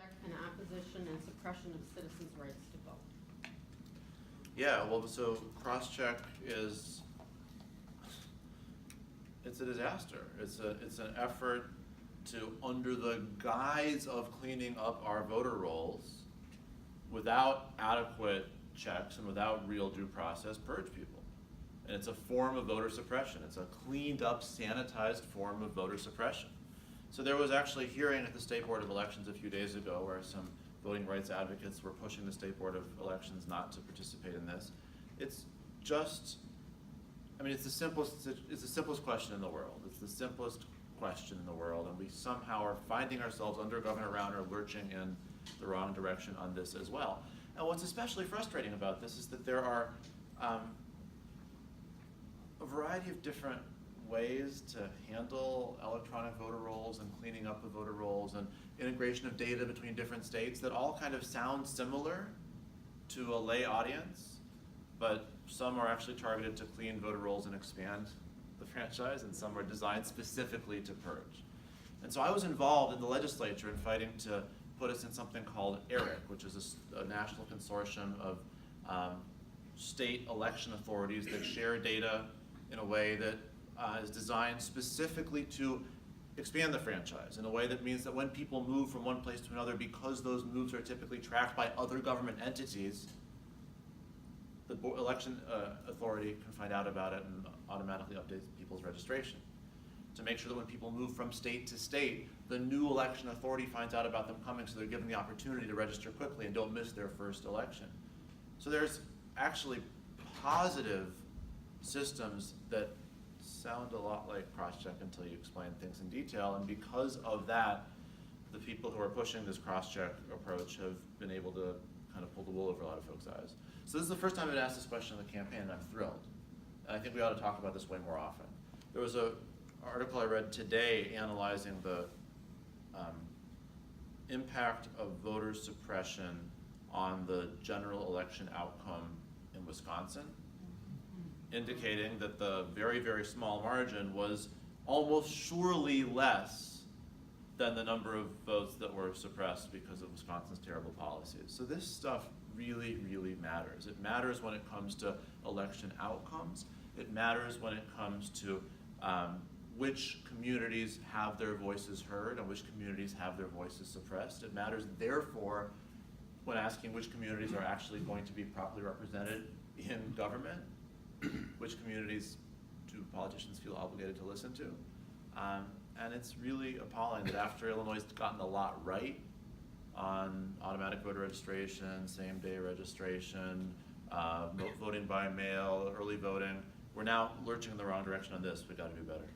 cross-check and opposition and suppression of citizens' rights to vote. Yeah, well, so cross-check is, it's a disaster. It's an effort to, under the guise of cleaning up our voter rolls, without adequate checks and without real due process, purge people. And it's a form of voter suppression. It's a cleaned up, sanitized form of voter suppression. So there was actually a hearing at the State Board of Elections a few days ago where some voting rights advocates were pushing the State Board of Elections not to participate in this. It's just, I mean, it's the simplest question in the world. It's the simplest question in the world, and we somehow are finding ourselves under Governor Rauner lurching in the wrong direction on this as well. And what's especially frustrating about this is that there are a variety of different ways to handle electronic voter rolls and cleaning up the voter rolls and integration of data between different states that all kind of sound similar to a lay audience, but some are actually targeted to clean voter rolls and expand the franchise, and some are designed specifically to purge. And so I was involved in the legislature in fighting to put us in something called ERIC, which is a national consortium of state election authorities that share data in a way that is designed specifically to expand the franchise in a way that means that when people move from one place to another, because those moves are typically tracked by other government entities, the election authority can find out about it and automatically update people's registration. To make sure that when people move from state to state, the new election authority finds out about them coming so they're given the opportunity to register quickly and don't miss their first election. So there's actually positive systems that sound a lot like cross-check until you explain things in detail, and because of that, the people who are pushing this cross-check approach have been able to kind of pull the wool over a lot of folks' eyes. So this is the first time I've been asked this question in the campaign, and I'm thrilled. And I think we ought to talk about this way more often. There was an article I read today analyzing the impact of voter suppression on the general election outcome in Wisconsin, indicating that the very, very small margin was almost surely less than the number of votes that were suppressed because of Wisconsin's terrible policies. So this stuff really, really matters. It matters when it comes to election outcomes. It matters when it comes to which communities have their voices heard and which communities have their voices suppressed. It matters, therefore, when asking which communities are actually going to be properly represented in government, which communities do politicians feel obligated to listen to. And it's really appalling that after Illinois has gotten a lot right on automatic voter registration, same-day registration, voting by mail, early voting, we're now lurching in the wrong direction on this. We've got to do better.